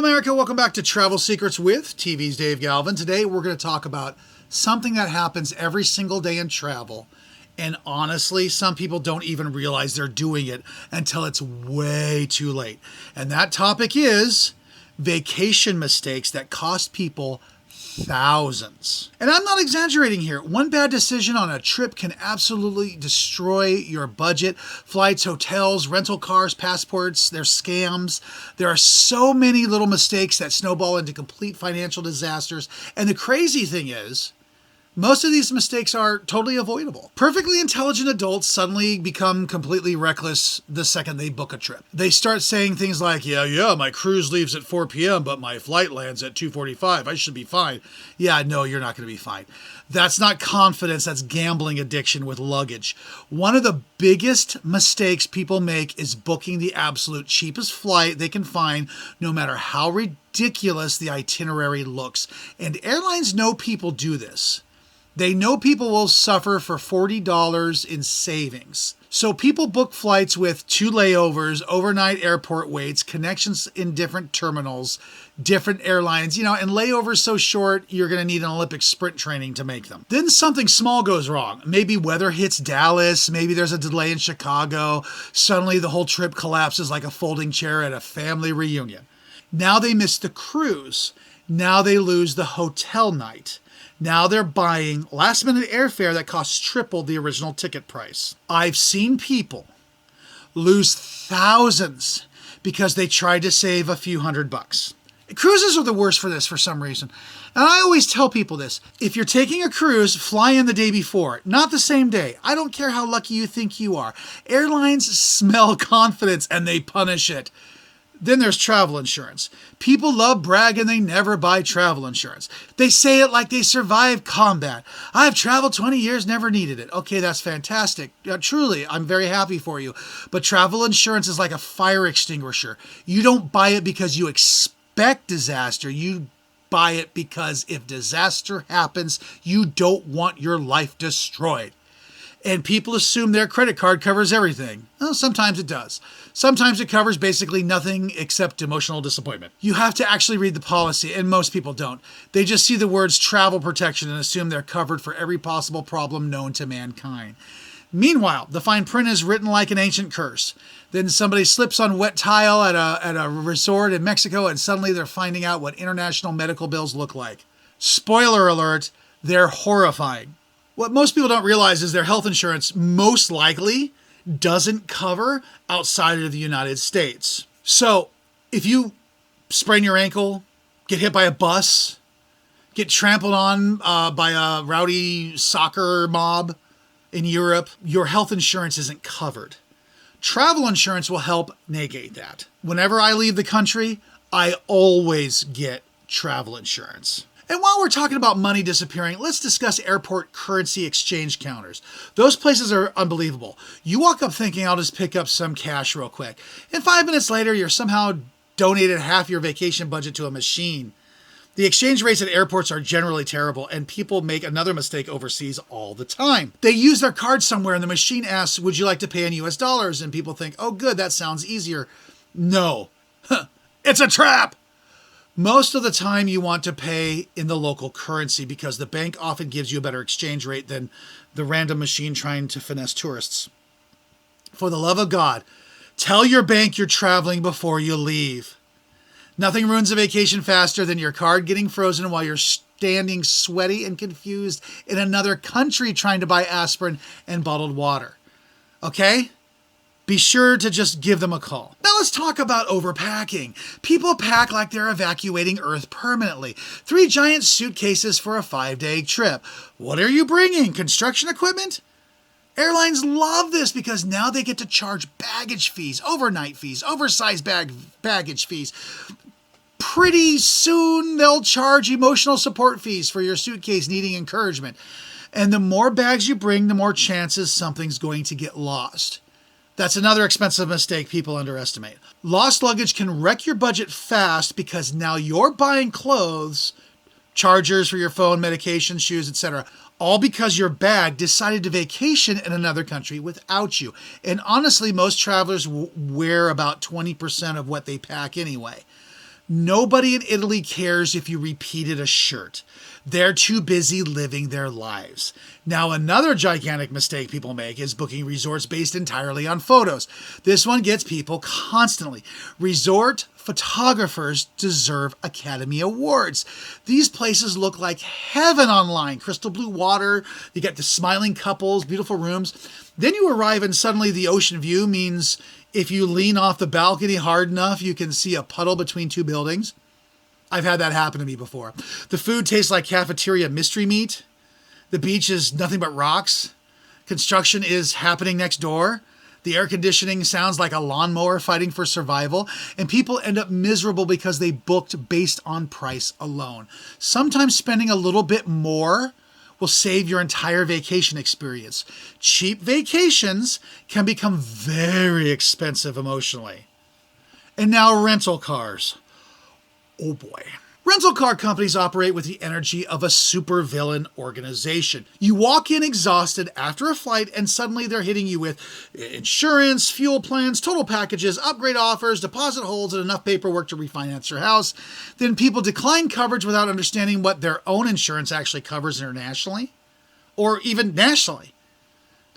America, welcome back to Travel Secrets with TV's Dave Galvan. Today we're going to talk about something that happens every single day in travel. And honestly, some people don't even realize they're doing it until it's way too late. And that topic is vacation mistakes that cost people thousands. And I'm not exaggerating here. One bad decision on a trip can absolutely destroy your budget. Flights, hotels, rental cars, passports, they're scams. There are so many little mistakes that snowball into complete financial disasters. And the crazy thing is, most of these mistakes are totally avoidable. Perfectly intelligent adults suddenly become completely reckless the second they book a trip. They start saying things like, yeah, my cruise leaves at 4 p.m., but my flight lands at 2:45. I should be fine. Yeah, no, you're not going to be fine. That's not confidence. That's gambling addiction with luggage. One of the biggest mistakes people make is booking the absolute cheapest flight they can find, no matter how ridiculous the itinerary looks. And airlines know people do this. They know people will suffer for $40 in savings. So people book flights with 2 layovers, overnight airport waits, connections in different terminals, different airlines, and layovers so short, you're going to need an Olympic sprint training to make them. Then something small goes wrong. Maybe weather hits Dallas. Maybe there's a delay in Chicago. Suddenly the whole trip collapses like a folding chair at a family reunion. Now they miss the cruise. Now they lose the hotel night. Now they're buying last-minute airfare that costs triple the original ticket price. I've seen people lose thousands because they tried to save a few $100. Cruises are the worst for this for some reason. And I always tell people this. If you're taking a cruise, fly in the day before, not the same day. I don't care how lucky you think you are. Airlines smell confidence and they punish it. Then there's travel insurance. People love bragging they never buy travel insurance. They say it like they survived combat. I've traveled 20 years, never needed it. Okay, that's fantastic. Truly, I'm very happy for you. But travel insurance is like a fire extinguisher. You don't buy it because you expect disaster. You buy it because if disaster happens, you don't want your life destroyed. And people assume their credit card covers everything. Well, sometimes it does. Sometimes it covers basically nothing except emotional disappointment. You have to actually read the policy, and most people don't. They just see the words travel protection and assume they're covered for every possible problem known to mankind. Meanwhile, the fine print is written like an ancient curse. Then somebody slips on wet tile at a resort in Mexico, and suddenly they're finding out what international medical bills look like. Spoiler alert, they're horrifying. What most people don't realize is their health insurance most likely doesn't cover outside of the United States. So if you sprain your ankle, get hit by a bus, get trampled on by a rowdy soccer mob in Europe, your health insurance isn't covered. Travel insurance will help negate that. Whenever I leave the country, I always get travel insurance. And while we're talking about money disappearing, let's discuss airport currency exchange counters. Those places are unbelievable. You walk up thinking, I'll just pick up some cash real quick. And 5 minutes later, you're somehow donated half your vacation budget to a machine. The exchange rates at airports are generally terrible, and people make another mistake overseas all the time. They use their card somewhere, and the machine asks, would you like to pay in US dollars? And people think, oh good, that sounds easier. No, it's a trap. Most of the time you want to pay in the local currency because the bank often gives you a better exchange rate than the random machine trying to finesse tourists. For the love of God, tell your bank you're traveling before you leave. Nothing ruins a vacation faster than your card getting frozen while you're standing sweaty and confused in another country trying to buy aspirin and bottled water. Okay? Be sure to just give them a call. Now let's talk about overpacking. People pack like they're evacuating Earth permanently. 3 giant suitcases for a 5-day trip. What are you bringing? Construction equipment? Airlines love this because now they get to charge baggage fees, overnight fees, oversized baggage fees. Pretty soon they'll charge emotional support fees for your suitcase needing encouragement. And the more bags you bring, the more chances something's going to get lost. That's another expensive mistake people underestimate. Lost luggage can wreck your budget fast because now you're buying clothes, chargers for your phone, medication, shoes, etc. All because your bag decided to vacation in another country without you. And honestly, most travelers wear about 20% of what they pack anyway. Nobody in Italy cares if you repeated a shirt. They're too busy living their lives. Now, another gigantic mistake people make is booking resorts based entirely on photos. This one gets people constantly. Resort photographers deserve Academy Awards. These places look like heaven online. Crystal blue water, you get the smiling couples, beautiful rooms. Then you arrive and suddenly the ocean view means if you lean off the balcony hard enough, you can see a puddle between two buildings. I've had that happen to me before. The food tastes like cafeteria mystery meat. The beach is nothing but rocks. Construction is happening next door. The air conditioning sounds like a lawnmower fighting for survival. And people end up miserable because they booked based on price alone. Sometimes spending a little bit more will save your entire vacation experience. Cheap vacations can become very expensive emotionally. And now rental cars. Oh boy. Rental car companies operate with the energy of a supervillain organization. You walk in exhausted after a flight and suddenly they're hitting you with insurance, fuel plans, total packages, upgrade offers, deposit holds, and enough paperwork to refinance your house. Then people decline coverage without understanding what their own insurance actually covers internationally or even nationally.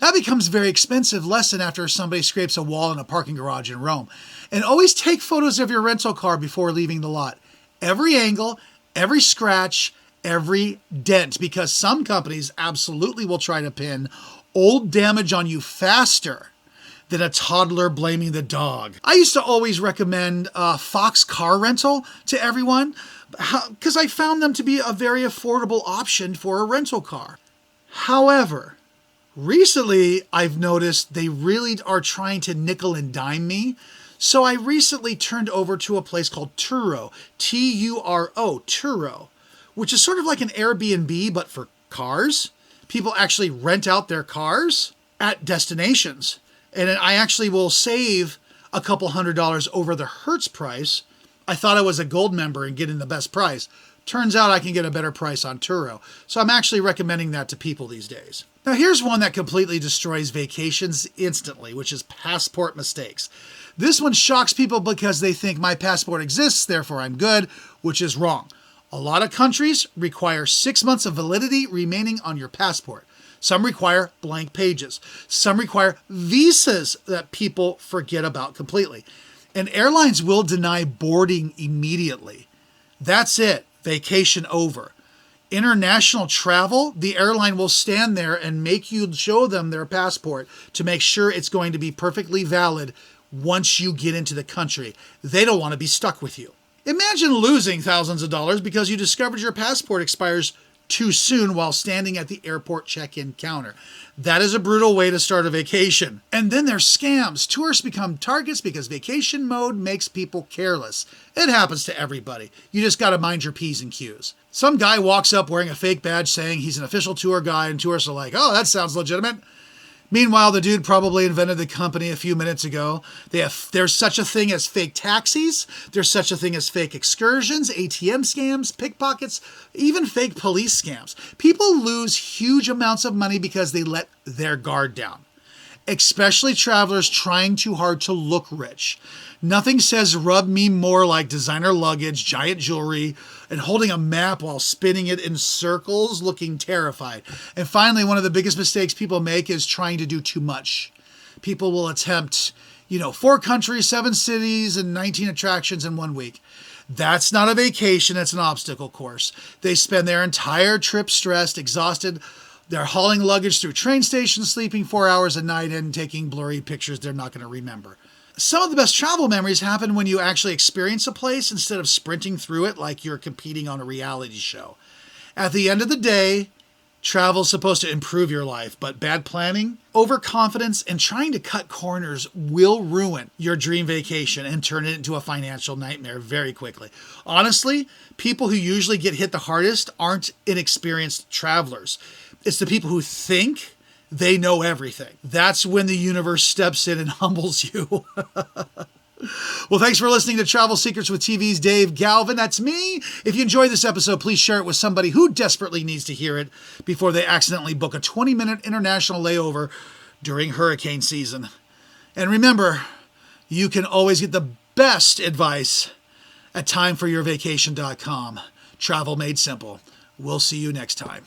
That becomes a very expensive lesson after somebody scrapes a wall in a parking garage in Rome. And always take photos of your rental car before leaving the lot. Every angle, every scratch, every dent, because some companies absolutely will try to pin old damage on you faster than a toddler blaming the dog. I used to always recommend Fox Car Rental to everyone because I found them to be a very affordable option for a rental car. However, recently I've noticed they really are trying to nickel and dime me. So I recently turned over to a place called Turo, T-U-R-O, Turo, which is sort of like an Airbnb, but for cars. People actually rent out their cars at destinations. And I actually will save a couple $100 over the Hertz price. I thought I was a gold member and getting the best price. Turns out I can get a better price on Turo. So I'm actually recommending that to people these days. Now here's one that completely destroys vacations instantly, which is passport mistakes. This one shocks people because they think my passport exists, therefore I'm good, which is wrong. A lot of countries require 6 months of validity remaining on your passport. Some require blank pages. Some require visas that people forget about completely. And airlines will deny boarding immediately. That's it. Vacation over. International travel, the airline will stand there and make you show them their passport to make sure it's going to be perfectly valid once you get into the country. They don't want to be stuck with you. Imagine losing thousands of dollars because you discovered your passport expires too soon while standing at the airport check-in counter. That is a brutal way to start a vacation. And then there's scams. Tourists become targets because vacation mode makes people careless. It happens to everybody. You just got to mind your P's and Q's. Some guy walks up wearing a fake badge saying he's an official tour guide, and tourists are like, oh, that sounds legitimate. Meanwhile, the dude probably invented the company a few minutes ago. There's such a thing as fake taxis. There's such a thing as fake excursions, ATM scams, pickpockets, even fake police scams. People lose huge amounts of money because they let their guard down, especially travelers trying too hard to look rich. Nothing says rub me more like designer luggage, giant jewelry, and holding a map while spinning it in circles, looking terrified. And finally, one of the biggest mistakes people make is trying to do too much. People will attempt, 4 countries, 7 cities, and 19 attractions in 1 week. That's not a vacation, it's an obstacle course. They spend their entire trip stressed, exhausted. They're hauling luggage through train stations, sleeping 4 hours a night, and taking blurry pictures they're not going to remember. Some of the best travel memories happen when you actually experience a place instead of sprinting through it like you're competing on a reality show. At the end of the day, travel's supposed to improve your life, but bad planning, overconfidence, and trying to cut corners will ruin your dream vacation and turn it into a financial nightmare very quickly. Honestly, people who usually get hit the hardest aren't inexperienced travelers. It's the people who think they know everything. That's when the universe steps in and humbles you. Well, thanks for listening to Travel Secrets with TV's Dave Galvan. That's me. If you enjoyed this episode, please share it with somebody who desperately needs to hear it before they accidentally book a 20-minute international layover during hurricane season. And remember, you can always get the best advice at timeforyourvacation.com. Travel made simple. We'll see you next time.